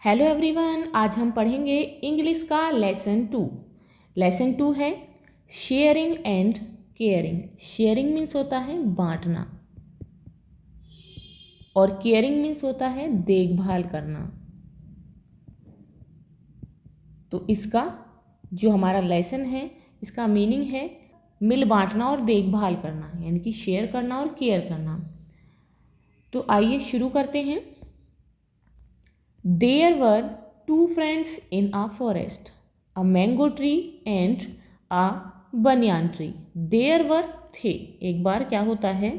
Hello everyone, आज हम पढ़ेंगे इंग्लिश का लेसन टू है sharing and caring. Sharing means होता है बांटना और केयरिंग मीन्स होता है देखभाल करना। तो इसका जो हमारा लेसन है इसका मीनिंग है मिल बांटना और देखभाल करना, यानी कि शेयर करना और केयर करना। तो आइए शुरू करते हैं। There were two friends in a forest, a mango tree and a banyan tree. There were थे, एक बार क्या होता है,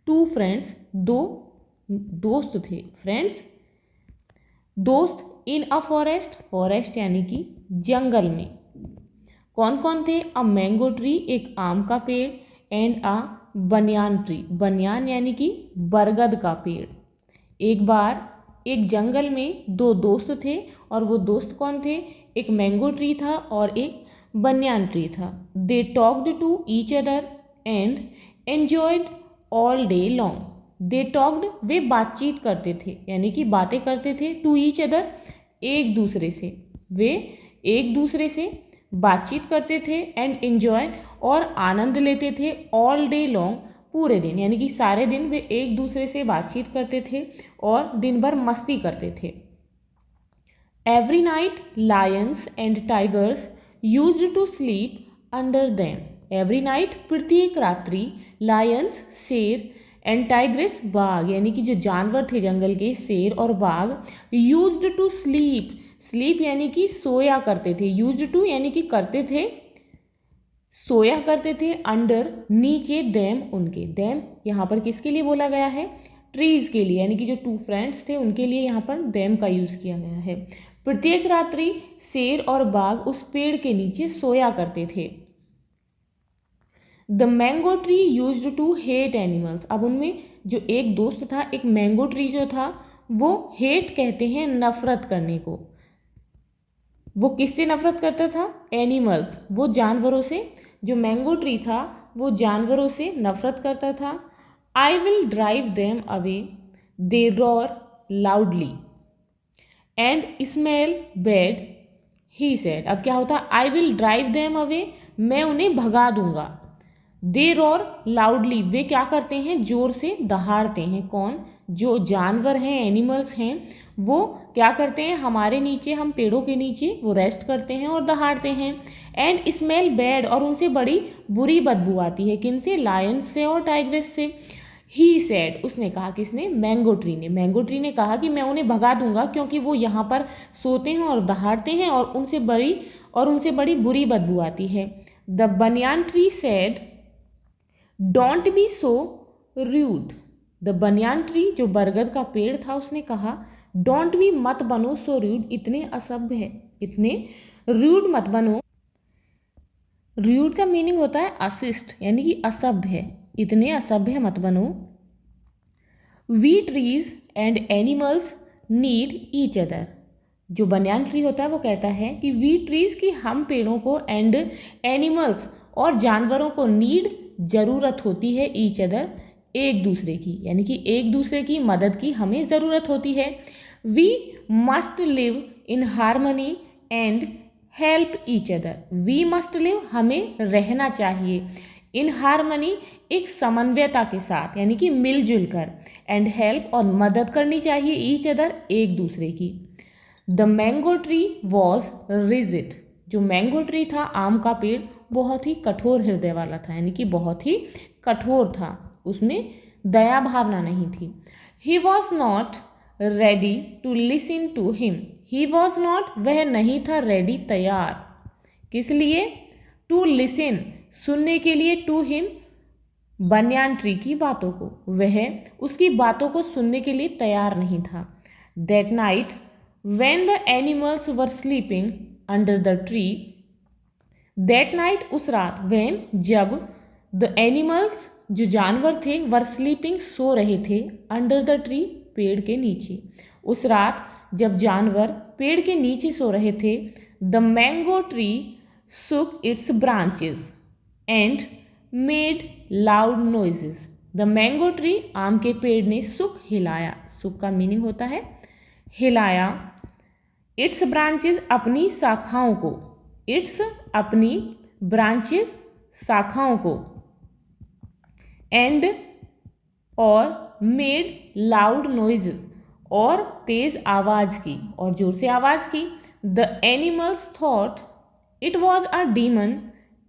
two friends, दो दोस्त थे, friends दोस्त in a forest यानी कि जंगल में। कौन कौन थे? a mango tree एक आम का पेड़ and a banyan tree, बनियान यानी कि बरगद का पेड़। एक बार एक जंगल में दो दोस्त थे और वो दोस्त कौन थे? एक मैंगो ट्री था और एक बनियान ट्री था। They talked to each other and enjoyed all day long. They talked वे बातचीत करते थे, यानी कि बातें करते थे। टू ईच अदर एक दूसरे से, वे एक दूसरे से बातचीत करते थे। एंड एन्जॉयड और आनंद लेते थे। ऑल डे लॉन्ग पूरे दिन, यानी कि सारे दिन वे एक दूसरे से बातचीत करते थे और दिन भर मस्ती करते थे। Every night lions and tigers used to sleep under them. Every night प्रत्येक रात्रि, लायंस शेर एंड टाइग्रेस बाघ, यानी कि जो जानवर थे जंगल के शेर और बाघ, यूज्ड टू स्लीप, स्लीप यानी कि सोया करते थे, यूज्ड टू यानी कि करते थे, सोया करते थे, अंडर नीचे, देम उनके। देम यहाँ पर किसके लिए बोला गया है? ट्रीज के लिए, यानी कि जो टू फ्रेंड्स थे उनके लिए यहाँ पर देम का यूज़ किया गया है। प्रत्येक रात्रि शेर और बाघ उस पेड़ के नीचे सोया करते थे। The mango tree used to hate animals. अब उनमें जो एक दोस्त था, एक मैंगो ट्री जो था, वो हेट कहते हैं नफरत करने को। वो किससे नफरत करता था? एनिमल्स, वो जानवरों से। जो मैंगो ट्री था वो जानवरों से नफरत करता था। I will drive them away, they roar loudly and smell bad, he said. अब क्या होता? I will drive them away, मैं उन्हें भगा दूंगा। दे रॉर लाउडली, वे क्या करते हैं? जोर से दहाड़ते हैं। कौन? जो जानवर हैं, एनिमल्स हैं, वो क्या करते हैं? हमारे नीचे, हम पेड़ों के नीचे वो रेस्ट करते हैं और दहाड़ते हैं। एंड स्मेल बैड, और उनसे बड़ी बुरी बदबू आती है। किनसे? लायंस से और टाइग्रेस से। ही सेड, उसने कहा, किसने? मैंगो ट्री ने। मैंगो ट्री ने कहा कि मैं उन्हें भगा दूंगा क्योंकि वो यहाँ पर सोते हैं और दहाड़ते हैं और उनसे बड़ी बुरी बदबू आती है। The banyan tree said don't be so rude. The banyan tree, जो बरगद का पेड़ था, उसने कहा डोंट बी, मत बनो, सो रूड, इतने असभ्य है, इतने रूड मत बनो। रूड का मीनिंग होता है अशिष्ट, यानी कि असभ्य, इतने असभ्य मत बनो। We trees and animals need each other. जो बनियान ट्री होता है वो कहता है कि वी ट्रीज, की हम पेड़ों को, एंड एनिमल्स और जानवरों को, नीड ज़रूरत होती है, ईच अदर एक दूसरे की, यानी कि एक दूसरे की मदद की हमें ज़रूरत होती है। We must live in harmony and help each other. We must live, हमें रहना चाहिए, इन हारमनी, एक समन्वयता के साथ, यानी कि मिलजुल कर, एंड हेल्प, और मदद करनी चाहिए, ईच अदर एक दूसरे की। The mango tree was rigid. जो मैंगो ट्री था, आम का पेड़, बहुत ही कठोर हृदय वाला था, यानी कि बहुत ही कठोर था, उसमें दया भावना नहीं थी। He was not ready to listen to him. He was not, वह नहीं था, रेडी, तैयार, किस लिए? टू लिसन, सुनने के लिए, टू हिम, बनियान ट्री की बातों को, वह उसकी बातों को सुनने के लिए तैयार नहीं था। That night when the animals were sleeping under the tree. That night, उस रात, व्हेन, जब, द एनिमल्स, जो जानवर थे, वर स्लीपिंग, सो रहे थे, अंडर द ट्री, पेड़ के नीचे। उस रात जब जानवर पेड़ के नीचे सो रहे थे, the mango tree shook its branches and made loud noises. The mango tree, आम के पेड़ ने, सुख, हिलाया, सुख का मीनिंग होता है हिलाया, इट्स ब्रांचेस अपनी शाखाओं को, इट्स अपनी ब्रांचेस शाखाओं को, एंड और मेड लाउड नॉइजेस और तेज आवाज की और जोर से आवाज की। The animals thought it was a demon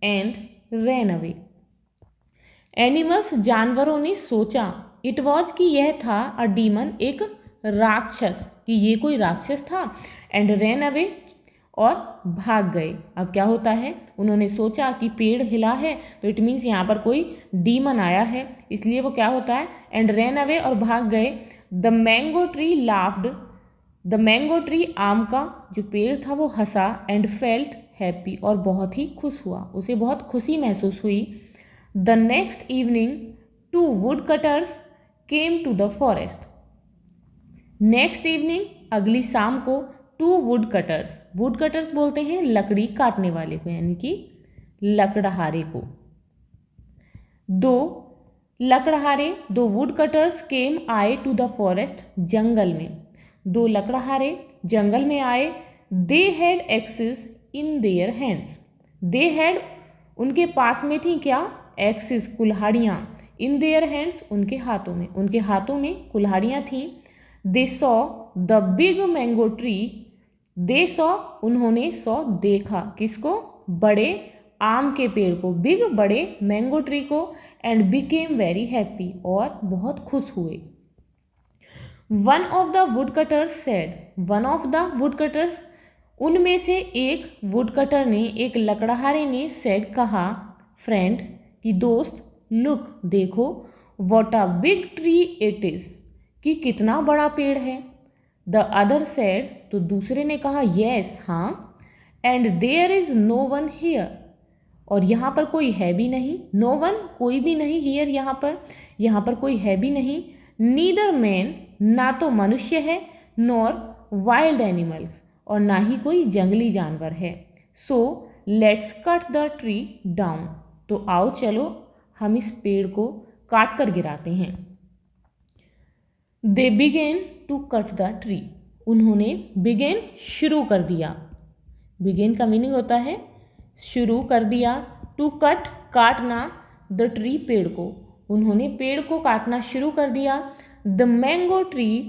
and ran away. Animals जानवरों ने सोचा, इट वॉज कि यह था, अ डीमन एक राक्षस, कि ये कोई राक्षस था, एंड रैन अवे और भाग गए। अब क्या होता है, उन्होंने सोचा कि पेड़ हिला है तो इट मीन्स यहाँ पर कोई डीमन आया है, इसलिए वो क्या होता है, एंड रैन अवे और भाग गए। The mango tree laughed, the mango tree आम का जो पेड़ था वो हंसा, एंड फेल्ट हैप्पी और बहुत ही खुश हुआ, उसे बहुत खुशी महसूस हुई। The next evening two woodcutters came to the forest. Next evening अगली शाम को two woodcutters, woodcutters बोलते हैं लकड़ी काटने वाले को, यानी कि लकड़हारे को। दो लकड़हारे, दो वुड कटर्स केम आए टू द फॉरेस्ट, जंगल में, दो लकड़हारे जंगल में आए। They had axes in their hands, they had उनके पास में थी क्या, एक्सेस कुल्हाड़ियाँ, इन देयर हैंड्स उनके हाथों में, उनके हाथों में कुल्हाड़ियाँ थीं। They saw the big mango tree, they saw उन्होंने सॉ देखा, किसको, बड़े आम के पेड़ को, बिग बड़े मैंगो ट्री को, एंड बिकेम वेरी हैप्पी और बहुत खुश हुए। One of the woodcutters said, one of the would cutters उनमें से एक वुड कटर ने, एक लकड़हारे ने, सेड कहा, फ्रेंड कि दोस्त, लुक देखो, what a big tree it is कि कितना बड़ा पेड़ है। द अदर सेड तो दूसरे ने कहा, येस हाँ, and there is no one here और यहाँ पर कोई है भी नहीं, नो वन कोई भी नहीं, हियर यहाँ पर कोई है भी नहीं। नीदर मैन ना तो मनुष्य है, नॉर वाइल्ड एनिमल्स और ना ही कोई जंगली जानवर है। So let's cut the tree down, तो आओ चलो हम इस पेड़ को काट कर गिराते हैं। They begin to cut the tree, उन्होंने बिगेन शुरू कर दिया, बिगेन का मीनिंग होता है शुरू कर दिया, टू कट काटना, द ट्री पेड़ को, उन्होंने पेड़ को काटना शुरू कर दिया। The mango tree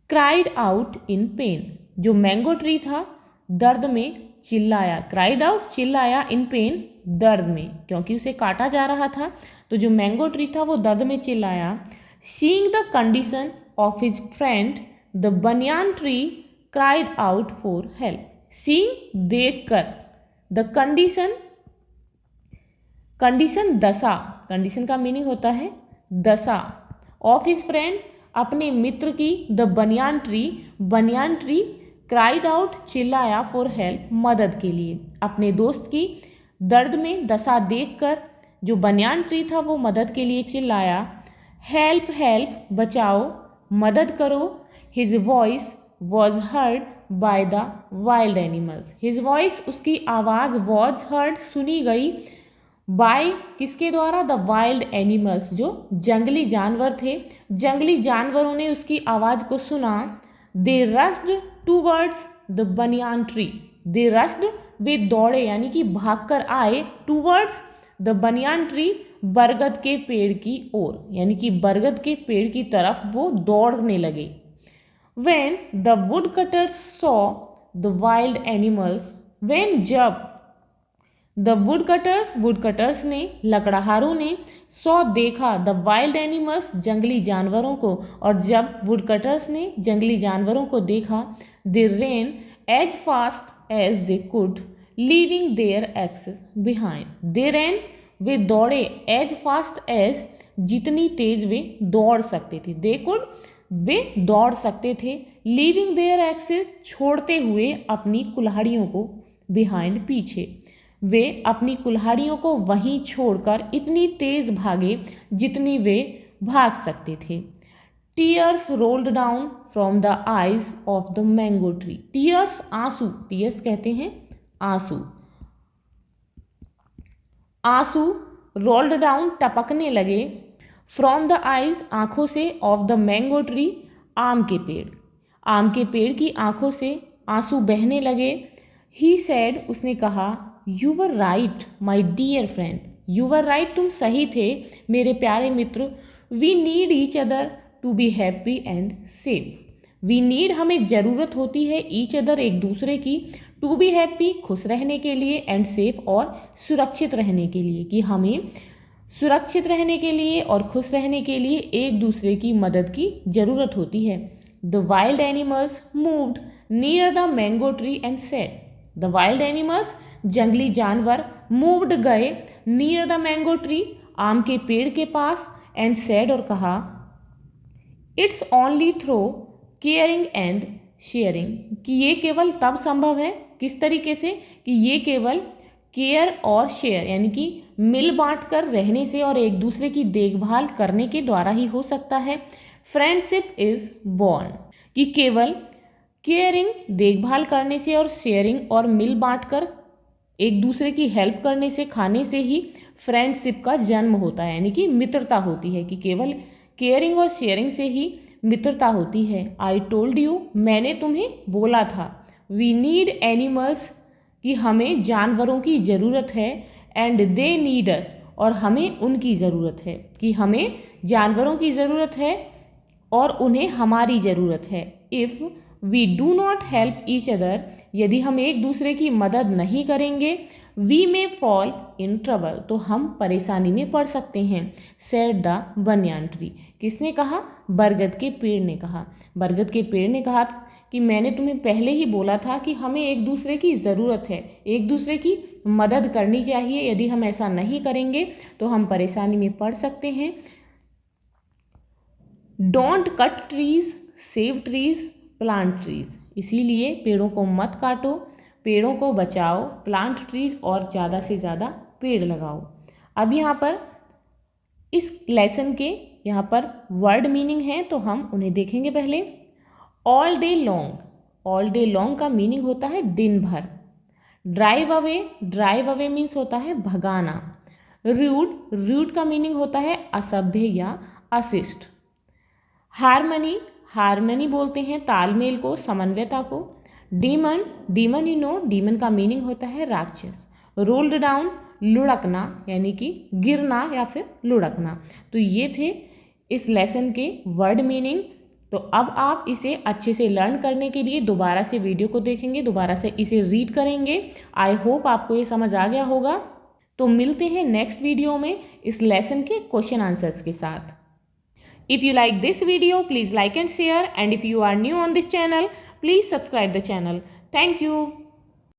cried out in pen, जो मैंगो ट्री था दर्द में चिल्लाया, क्राइड आउट चिल्लाया, इन पेन दर्द में, क्योंकि उसे काटा जा रहा था, तो जो मैंगो ट्री था वो दर्द में चिल्लाया। Seeing the condition of his friend the banyan tree cried out for help, seeing देख कर, द कंडीशन, कंडीशन दशा, कंडीशन का मीनिंग होता है दशा, ऑफ हिज फ्रेंड अपने मित्र की, the banyan tree cried out चिल्लाया, फॉर हेल्प मदद के लिए, अपने दोस्त की दर्द में दशा देखकर जो बनियान ट्री था वो मदद के लिए चिल्लाया। हेल्प हेल्प बचाओ, मदद करो। His voice was heard by the wild animals, his voice उसकी आवाज़, वॉज हर्ड सुनी गई, बाय किसके द्वारा, द वाइल्ड एनिमल्स जो जंगली जानवर थे, जंगली जानवरों ने उसकी आवाज़ को सुना। दे rushed towards the banyan tree, they rushed वे दौड़े यानी कि भागकर आए, टूवर्ड्स द बनियान ट्री बरगद के पेड़ की ओर, यानी कि बरगद के पेड़ की तरफ वो दौड़ने लगे। When the woodcutters saw the wild animals, when जब the woodcutters ने, लकड़हारों ने, saw देखा, the wild animals जंगली जानवरों को, और जब woodcutters ने जंगली जानवरों को देखा, they ran as fast as they could, leaving their axes behind. They ran वे दौड़े, as fast as जितनी तेज वे दौड़ सकते थे, they could वे दौड़ सकते थे, लीविंग देयर एक्सेस छोड़ते हुए अपनी कुल्हाड़ियों को, बिहाइंड पीछे, वे अपनी कुल्हाड़ियों को वहीं छोड़कर इतनी तेज भागे जितनी वे भाग सकते थे। Tears rolled down from the eyes of the mango tree, tears आंसू, टीयर्स कहते हैं आंसू, आंसू रोल्ड डाउन टपकने लगे, फ्रॉम द आईज आंखों से, ऑफ द मैंगो ट्री आम के पेड़, आम के पेड़ की आंखों से आंसू बहने लगे। ही सैड, उसने कहा, you were right my dear friend, you were right, तुम सही थे मेरे प्यारे मित्र। We need each other to be happy and safe. We need, हमें ज़रूरत होती है, ईच अदर, एक दूसरे की, टू बी हैप्पी, खुश रहने के लिए, एंड सेफ, और सुरक्षित रहने के लिए, कि हमें सुरक्षित रहने के लिए और खुश रहने के लिए एक दूसरे की मदद की ज़रूरत होती है। The wild animals moved near the mango tree and said, the wild animals, जंगली जानवर, मूव्ड, गए, नियर द मैंगो ट्री, आम के पेड़ के पास, एंड सेड, और कहा, it's only through caring and sharing, कि ये केवल तब संभव है, किस तरीके से, कि ये केवल केयर और शेयर यानी कि मिल बांट कर रहने से और एक दूसरे की देखभाल करने के द्वारा ही हो सकता है। फ्रेंडशिप इज बॉर्न, कि केवल केयरिंग, देखभाल करने से, और शेयरिंग, और मिल बांट कर एक दूसरे की हेल्प करने से, खाने से ही फ्रेंडशिप का जन्म होता है, यानी कि मित्रता होती है, कि केवल केयरिंग और शेयरिंग से ही मित्रता होती है। आई टोल्ड यू, मैंने तुम्हें बोला था। वी नीड एनिमल्स, कि हमें जानवरों की ज़रूरत है, एंड दे नीड अस, और हमें उनकी ज़रूरत है, कि हमें जानवरों की ज़रूरत है और उन्हें हमारी ज़रूरत है। If we do not help each other, यदि हम एक दूसरे की मदद नहीं करेंगे, we may fall in trouble, तो हम परेशानी में पड़ सकते हैं। सेड द बनियान ट्री, किसने कहा, बरगद के पेड़ ने कहा। बरगद के पेड़ ने कहा कि मैंने तुम्हें पहले ही बोला था कि हमें एक दूसरे की ज़रूरत है, एक दूसरे की मदद करनी चाहिए, यदि हम ऐसा नहीं करेंगे तो हम परेशानी में पड़ सकते हैं। Don't cut trees, save trees, plant trees, इसीलिए पेड़ों को मत काटो, पेड़ों को बचाओ, प्लांट ट्रीज, और ज़्यादा से ज़्यादा पेड़ लगाओ। अब यहाँ पर इस लेसन के यहाँ पर वर्ड मीनिंग है, तो हम उन्हें देखेंगे पहले। All day long, all day long का मीनिंग होता है दिन भर। Drive away, drive away means होता है भगाना। रूड, रूड का मीनिंग होता है असभ्य या अशिष्ट। हारमनी, हारमनी बोलते हैं तालमेल को, समन्वयता को। Demon, demon you know, demon का मीनिंग होता है राक्षस। रोल्ड डाउन, लुढ़कना, यानी कि गिरना या फिर लुढ़कना। तो ये थे इस लेसन के वर्ड मीनिंग। तो अब आप इसे अच्छे से लर्न करने के लिए दोबारा से वीडियो को देखेंगे, दोबारा से इसे रीड करेंगे। आई होप आपको ये समझ आ गया होगा। तो मिलते हैं नेक्स्ट वीडियो में इस लेसन के क्वेश्चन आंसर्स के साथ। If you like this video, please like and share, and if you are new on this channel, please subscribe the channel. Thank you.